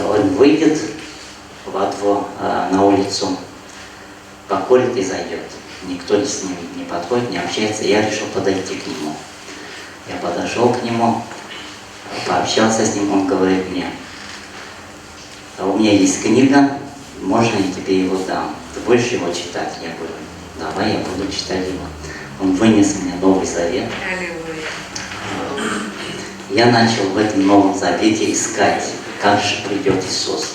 Он выйдет во двор, на улицу, покурит и зайдет. Никто с ним не подходит, не общается. Я решил подойти к нему. Я подошел к нему, пообщался с ним, он говорит мне: у меня есть книга, можно я тебе его дам? Ты будешь его читать? Я говорю: давай, я буду читать его. Он вынес мне Новый Завет. Я начал в этом Новом Завете искать, как же придет Иисус.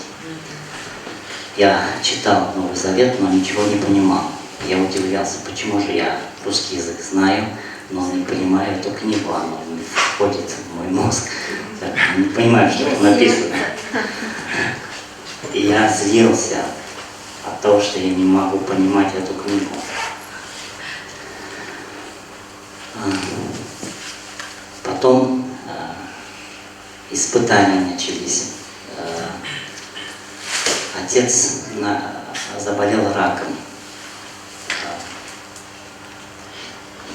Я читал Новый Завет, но ничего не понимал. Я удивлялся, почему же я русский язык знаю, но не понимаю эту книгу, она не входит в мой мозг. Я не понимаю, что там написано. И я злился от того, что я не могу понимать эту книгу. Потом испытания начались. Отец заболел раком.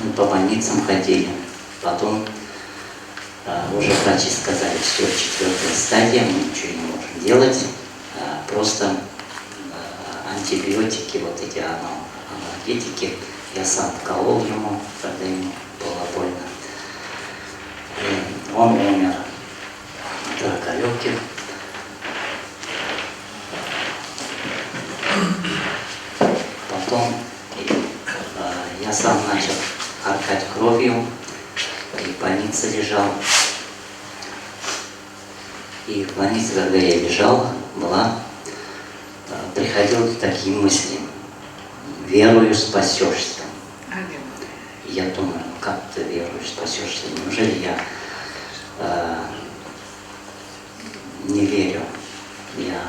Мы по больницам ходили. Потом уже врачи сказали: все, 4-я стадия, мы ничего не можем делать. Просто антибиотики, вот эти анальгетики, я сам вколол ему, когда ему было больно. И он умер от рака легких. Потом я сам начал харкать кровью, и в больнице лежал. И в больнице, когда я лежал, приходили такие мысли: верую, спасешься. И я думаю: как ты веруешь, спасешься? Неужели я не верю? Я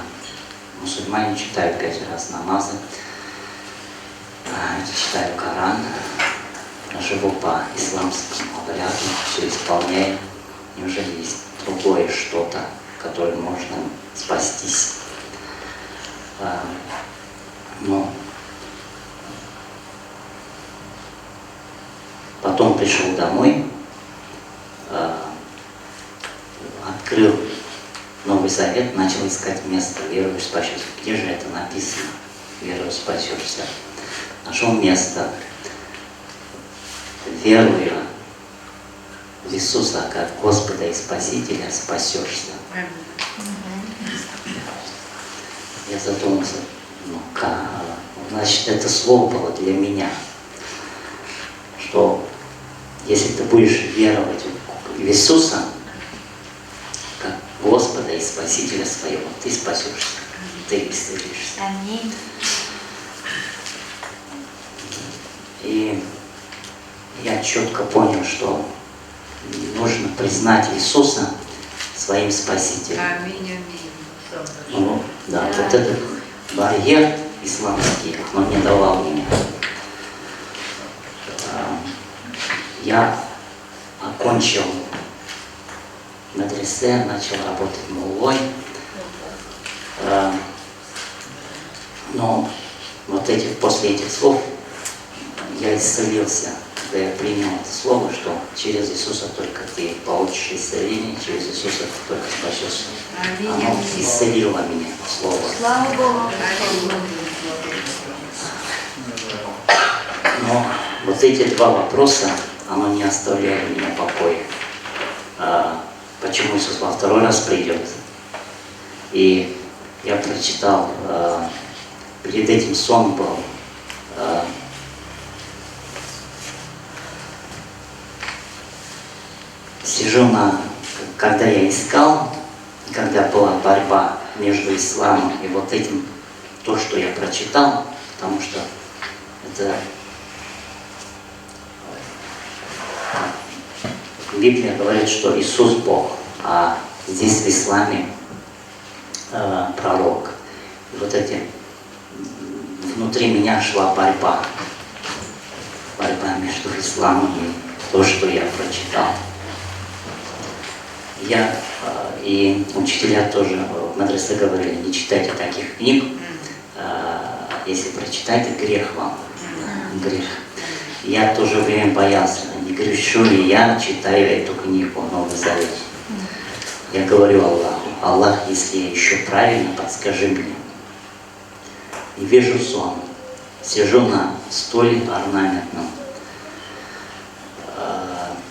мусульмане читаю 5 раз намазы, читаю Коран, живу по исламским обрядам, все исполняю. Неужели есть другое что-то, которое можно спастись? Но потом пришел домой, открыл Новый Завет, начал искать место «Верую, спасешься». Где же это написано? «Верую, спасешься». Нашел место: веруя в Иисуса как Господа и Спасителя, спасешься. Я задумался: значит, это слово было для меня, что если ты будешь веровать в Иисуса как Господа и Спасителя своего, ты спасешься, ты исцелишься. Аминь. И я четко понял, что нужно признать Иисуса своим Спасителем. Аминь. Ну, да, вот этот барьер исламский, он не давал мне. Я окончил медресе, начал работать муллой. Но вот после этих слов я исцелился, когда я принял это слово, что через Иисуса только ты получишь исцеление, через Иисуса ты только спасешься. Оно исцелило меня, слово. Слава Богу. Но вот эти 2 вопроса, оно не оставляет меня покоя. Почему Иисус во 2-й раз придет? И я прочитал, перед этим сон был, сижу когда я искал, когда была борьба между исламом и вот этим, то, что я прочитал, потому что это Библия говорит, что Иисус Бог, а здесь в исламе пророк. И вот внутри меня шла борьба между исламом и то, что я прочитал. И учителя тоже в медресе говорили: не читайте таких книг, если прочитаете, грех вам, грех. Я в то же время боялся, не грешу ли я, читаю эту книгу, Новый Завет. Я говорю Аллаху: Аллах, если я еще правильно, подскажи мне. И вижу сон. Сижу на стуле орнаментном.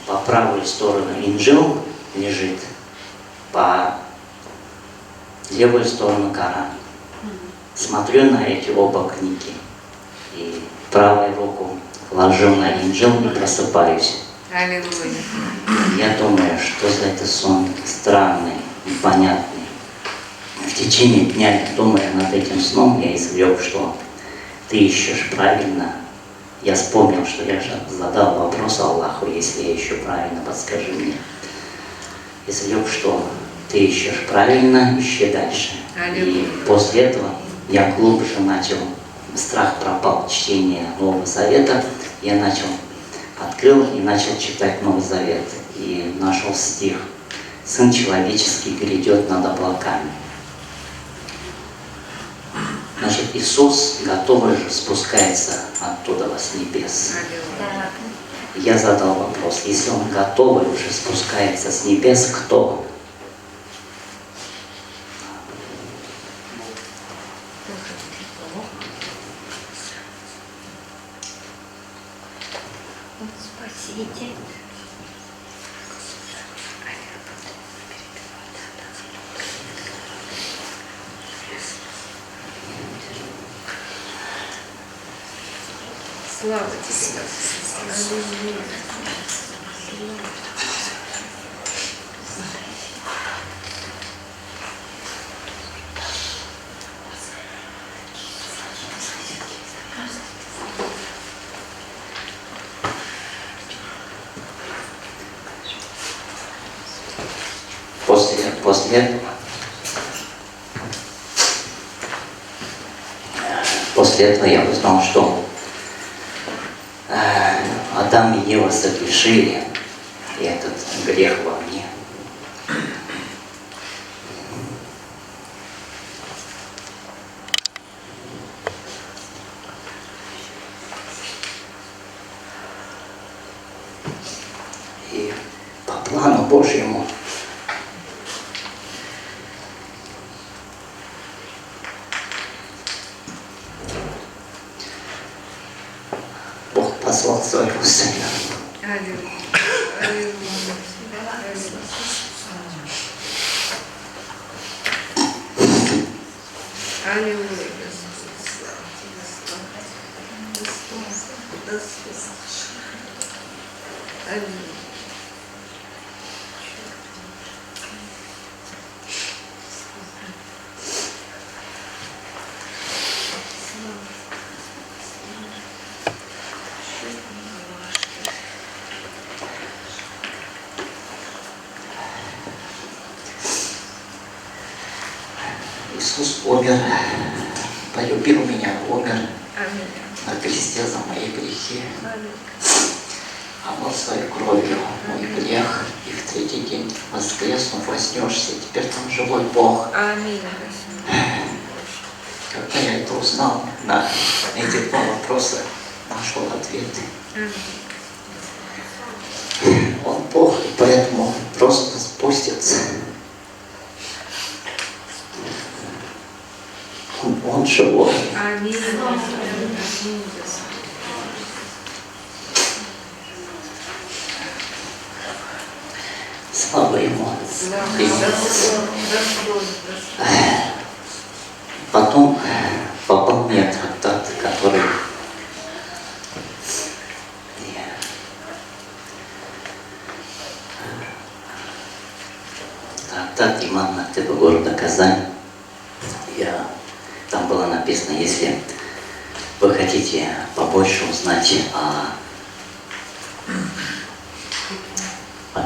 По правую сторону инджил лежит, по левую сторону Коран. Смотрю на эти оба книги и правую руку ложу на инджил и просыпаюсь. Я думаю, что за это сон странный, непонятный. В течение дня, думая над этим сном, я извлек, что ты ищешь правильно. Я вспомнил, что я же задал вопрос Аллаху, если я ищу правильно, подскажи мне. Извлек, что ты ищешь правильно, ищи дальше. И после этого я глубже начал, страх пропал, чтение Нового Завета. Я открыл и начал читать Новый Завет. И нашел стих: «Сын человеческий грядет над облаками». Значит, Иисус готовый же спускается оттуда с небес. Я задал вопрос: если Он готовый уже спускается с небес, кто? Спасите. Слава тебе. Аллилуйя. После этого я узнал, что Адам и Ева согрешили, и этот грех во мне. И по плану Божьему Бог послал своего Сына. Иисус умер, полюбил меня, умер на кресте за мои грехи, омыл своей кровью мой грех, и в третий день воскреснув, вознесся, и теперь там живой Бог. Аминь. Когда я это узнал, на эти два вопроса нашел ответы. Он Бог, и поэтому просто спустится. Он живой. Аминь. Слава Ему. И потом попал мне трактат, который трактат Иман Мактеба города Казань. Там было написано: если вы хотите побольше узнать о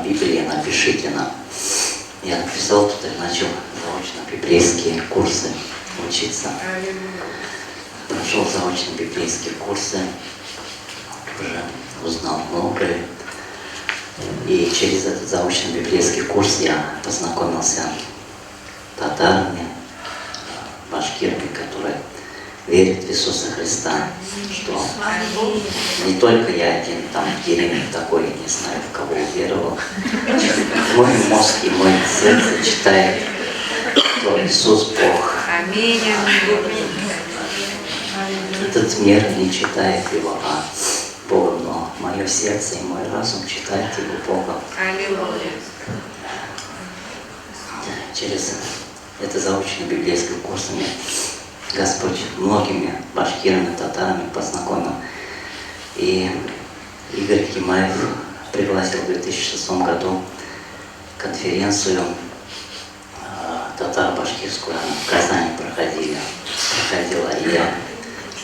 Библии, напишите нам. Я написал туда и начал заочно-библейские курсы учиться. Прошел заочно-библейские курсы, уже узнал многое. И через этот заочно-библейский курс я познакомился с татарами, башкирами, которые верят в Иисуса Христа, что не только я один, там Еремин такой, не знаю, в кого уверовал. Мой мозг и мое сердце читает что Иисус Бог. Аминь. Аминь. Этот мир не читает Его, а Бога, но мое сердце и мой разум читают Его Бога. Аллилуйя. Через это заочное библейское курсами Господь многими башкирами, татарами познакомил. И Игорь Химаев пригласил в 2006 году конференцию татаро-башкирскую, она в Казани проходила. И я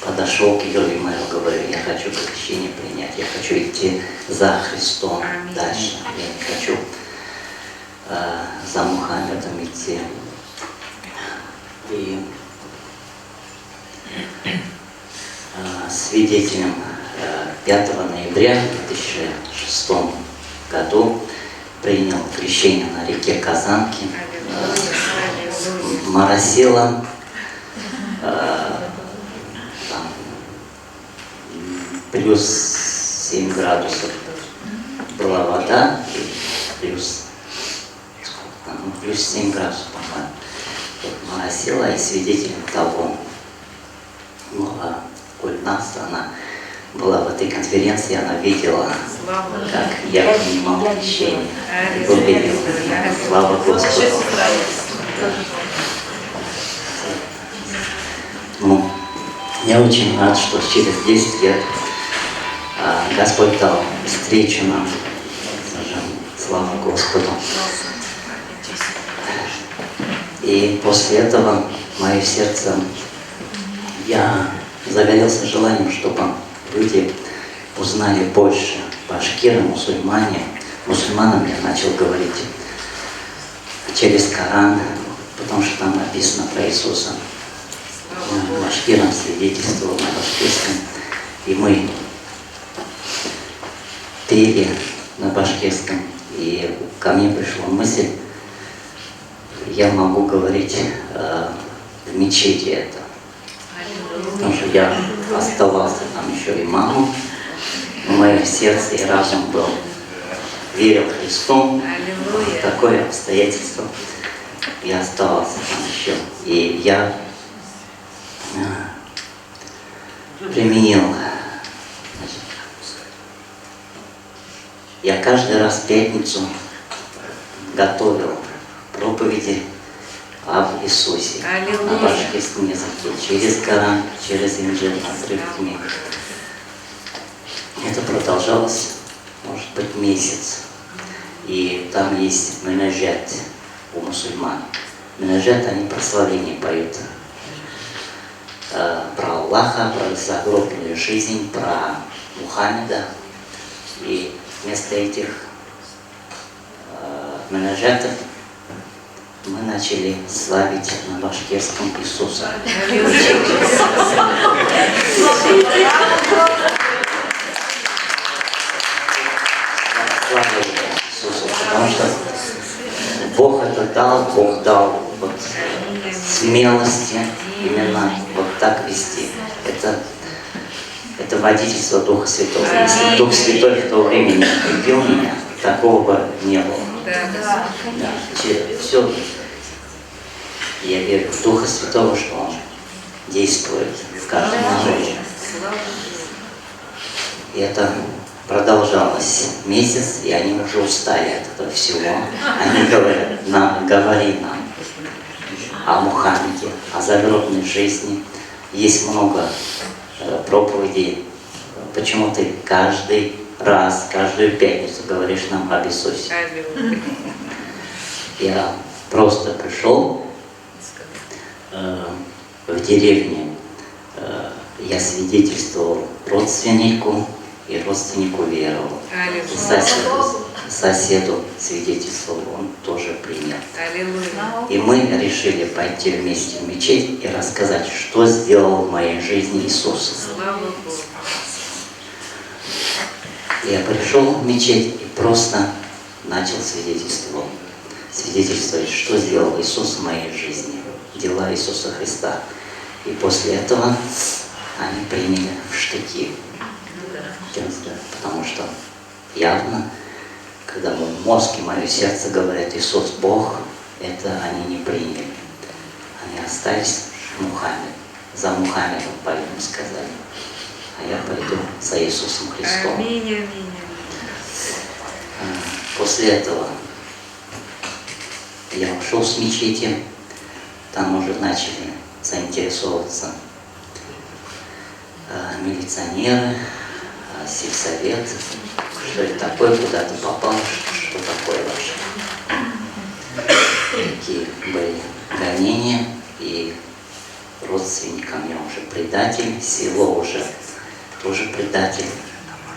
подошел к Игорю Химаеву, говорю, я хочу крещение принять, я хочу идти за Христом дальше, я не хочу за Мухаммедом идти. И свидетелем 5 ноября 2006 году принял крещение на реке Казанки. Моросило, плюс 7 градусов была вода, и плюс 7 градусов, по-моему. Моросило, и свидетелем того, Гульнас, она была в этой конференции, она видела, как я принимал крещение. Слава Господу. Ну, я очень рад, что через 10 лет Господь дал встречу нам. Слава Господу. И после этого мое сердце, я загорелся желанием, чтобы люди узнали больше башкиры, мусульмане. Мусульманам я начал говорить через Коран, потому что там написано про Иисуса. Башкирам свидетельствовал на башкирском. И мы пели на башкирском. И ко мне пришла мысль, я могу говорить в мечети это. Потому что я оставался там еще имамом, но мое сердце и разум был, верил Христу. В такое обстоятельство я оставался там еще. И я применил, я каждый раз в пятницу готовил проповеди об Иисусе на башкирском языке, через Коран, через Инджил, отрывками. Это продолжалось, может быть, месяц. И там есть менаджет у мусульман. Менаджет, они прославление поют. Про Аллаха, про загробную жизнь, про Мухаммеда. И вместо этих менаджетов мы начали славить на башкирском Иисуса. Слава Иисусу, потому что Бог это дал, Бог дал вот смелости именно вот так вести. Это водительство Духа Святого. Если Дух Святой в то время не прибил меня, такого бы не было. Да. Все. Я верю в Духа Святого, что Он действует в каждом народе. И это продолжалось месяц, и они уже устали от этого всего. Они говорят, говори нам о Мухаммеде, о загробной жизни. Есть много проповедей. Почему ты каждый раз, каждую пятницу говоришь нам об Иисусе? Я просто пришел в деревню, я свидетельствовал родственнику, и родственнику веровал. Соседу свидетельствовал, он тоже принял. И мы решили пойти вместе в мечеть и рассказать, что сделал в моей жизни Иисус. Я пришел в мечеть и просто начал свидетельствовать, что сделал Иисус в моей жизни, дела Иисуса Христа. И после этого они приняли в штыки. Потому что явно, когда мой мозг и мое сердце говорят, Иисус Бог, это они не приняли. Они остались Мухаммед. За Мухаммедом пойдем, сказали. А я пойду за Иисусом Христом. Аминь, аминь, аминь. После этого я ушел с мечети. Там уже начали заинтересовываться милиционеры, сельсовет, что это такое, куда ты попал, что такое вообще. Такие были гонения, и родственникам я уже предатель, село уже тоже предатель,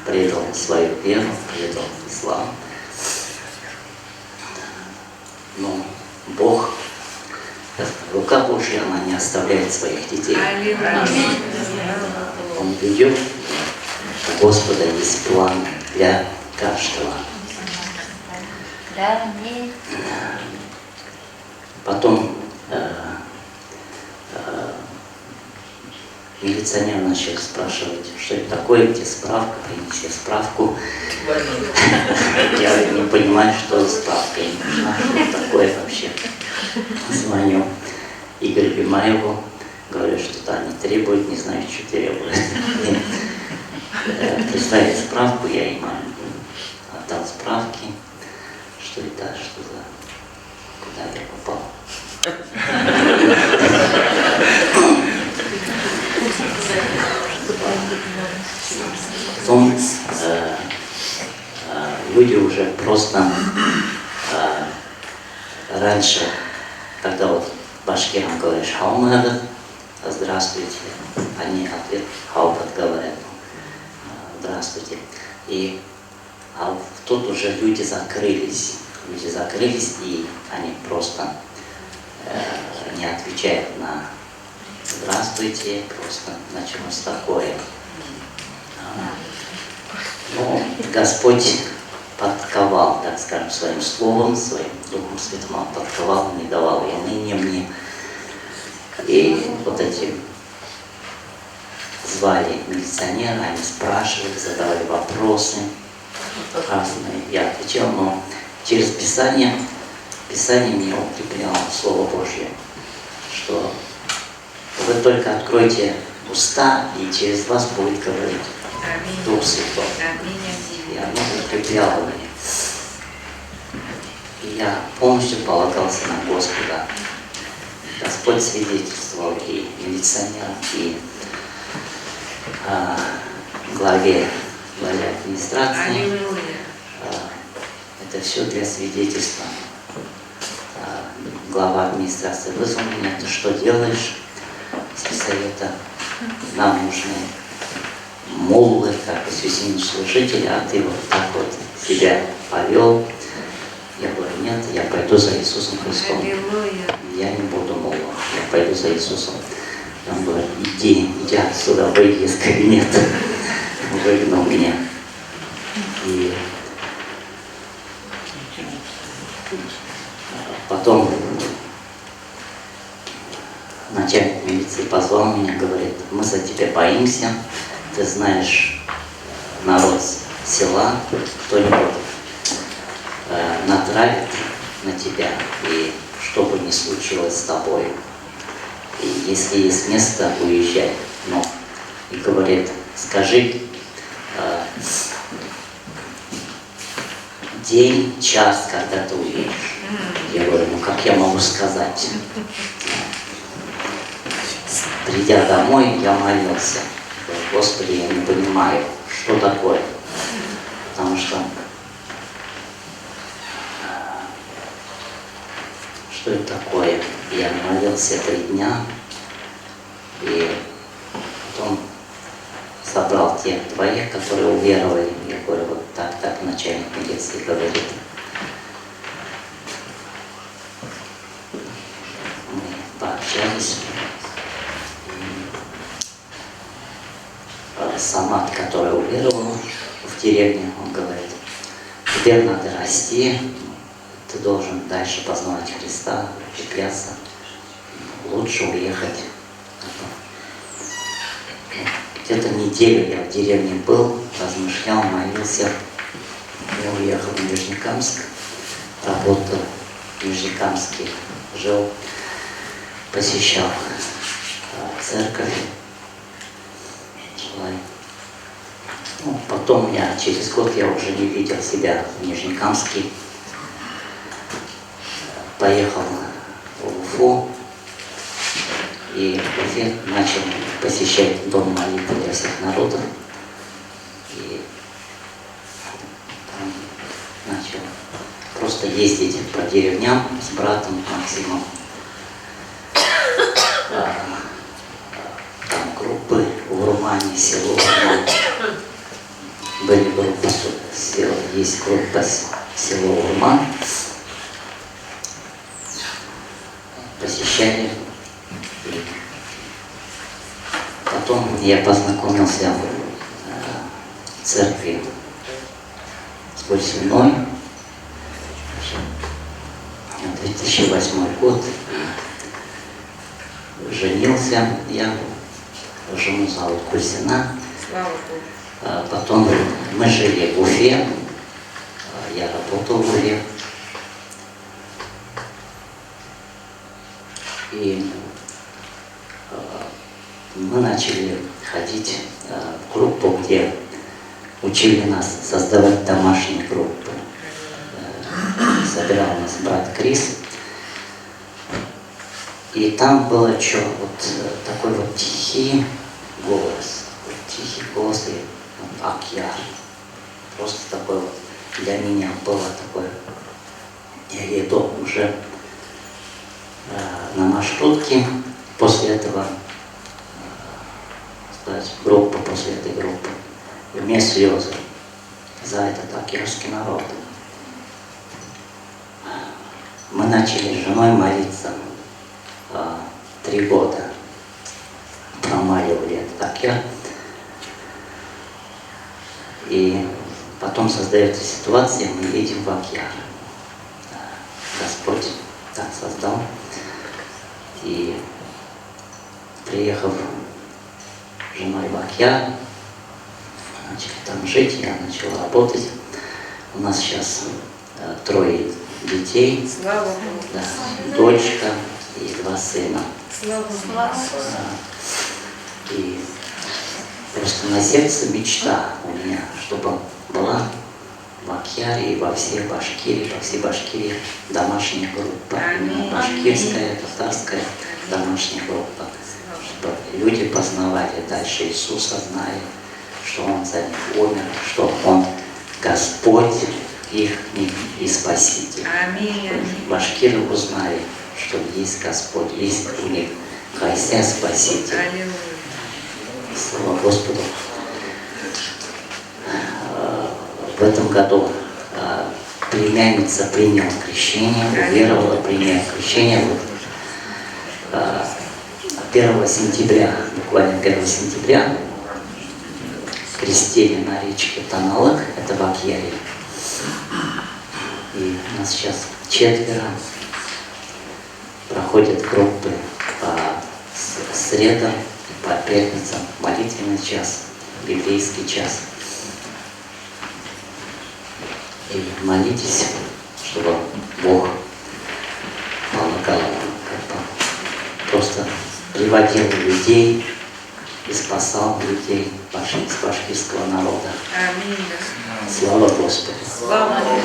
предал свою веру, предал ислам. Но Бог, рука Божья, она не оставляет своих детей. Он ведет, у Господа есть план для каждого. Потом милиционер начал спрашивать, что это такое, где справка, принеси справку. Я не понимаю, что за справка, я не понимаю, что это такое вообще. Звоню Игорю Бимаеву, говорю, что-то они требуют, не знаю, что требуют. Прислали справку, я им отдал справки, что это, что за, куда я попал. Потом люди уже просто раньше, когда вот башкирам говоришь «хаумагад», «здравствуйте», они ответ «хаупат» говорят «здравствуйте». А тут уже люди закрылись, и они просто не отвечают на «здравствуйте», просто началось такое. Но Господь подковал, так скажем, своим словом, своим Духом Святым, Он подковал, не давал и ныне мне. И вот эти звали милиционеры, они спрашивали, задавали вопросы разные. Я отвечал, но через Писание мне укрепляло Слово Божье, что вы только откройте уста, и через вас будет говорить Дух Святой. И оно укрепляло меня. И я полностью полагался на Господа. Господь свидетельствовал и милиционерам, и главе администрации. Это все для свидетельства. Глава администрации вызвал меня: ты что делаешь? Совета. Нам нужны моллы, как бы священнослужители, а ты вот так вот себя повел. Я говорю, нет, я пойду за Иисусом Христом. Я не буду моллом, я пойду за Иисусом. И он говорит, иди отсюда, выйди из кабинета. Выгнал меня. И потом начальник милиции позвал меня, говорит, мы за тебя боимся, ты знаешь народ села, кто-нибудь натравит на тебя, и что бы ни случилось с тобой, и если есть место, уезжай. Но, и говорит, скажи день, час, когда ты уедешь. Я говорю, ну как я могу сказать? Придя домой, я молился. Говорю, Господи, я не понимаю, что такое. Потому что это такое? Я молился 3 дня, и потом собрал тех 2, которые уверовали. Я говорю, вот так начальник милиции говорит. Мы пообщались. Самат, который уверовал в деревне, он говорит, тебе надо расти, ты должен дальше познавать Христа, укрепляться, лучше уехать. Где-то неделю я в деревне был, размышлял, молился. Я уехал в Нижнекамск, работал в Нижнекамске, жил. посещал церковь. Ну, потом через год я уже не видел себя в Нижнекамске. Поехал в Уфу и в Уфе начал посещать дом молитвы для всех народов. И там начал просто ездить по деревням с братом Максимом. Там группы в Урмане, село Урман. Были группы, есть группа село Урман. Посещали. Потом я познакомился в церкви с Гульсиной. 2008 год. Женился я. Жену зовут Гульсина. Слава Богу. Потом мы жили в Уфе. Я работал в Уфе. И мы начали ходить в группу, где учили нас создавать домашние группы. Собирал нас брат Крис. И там было такой вот тихий голос. Тихий голос и акьяр. Просто такой вот для меня было такое. Я иду уже на маршрутке, после этого группа, после этой группы. И у меня слезы за этот акьярский народ. Мы начали с женой молиться 3 года. Промаливали этот акьяр. И потом создается ситуация, мы едем в акьяр. Господь так создал. И приехав с женой в акьяр, начали там жить, я начал работать. У нас сейчас 3 детей. Слава Богу. Да, дочка и 2 сына. Слава Богу. И просто на сердце мечта у меня, чтобы была в Акьяре и во всей Башкирии домашняя группа. Именно башкирская, татарская домашняя группа. Чтобы люди познавали дальше Иисуса, знали, что Он за них умер, что Он Господь их и Спаситель. Башкиры узнали, что есть Господь, есть у них Христос Спаситель. Слава Господу. В этом году племянница приняла крещение, уверовала, приняла крещение. 1 сентября, буквально 1 сентября, крестили на речке Таналык, это в Акьяре. И у нас сейчас 4 проходят группы по средам и по пятницам, молитвенный час, библейский час. И молитесь, чтобы Бог помогал, просто приводил людей и спасал людей из башкирского народа. Аминь. Слава Господу! Слава Богу.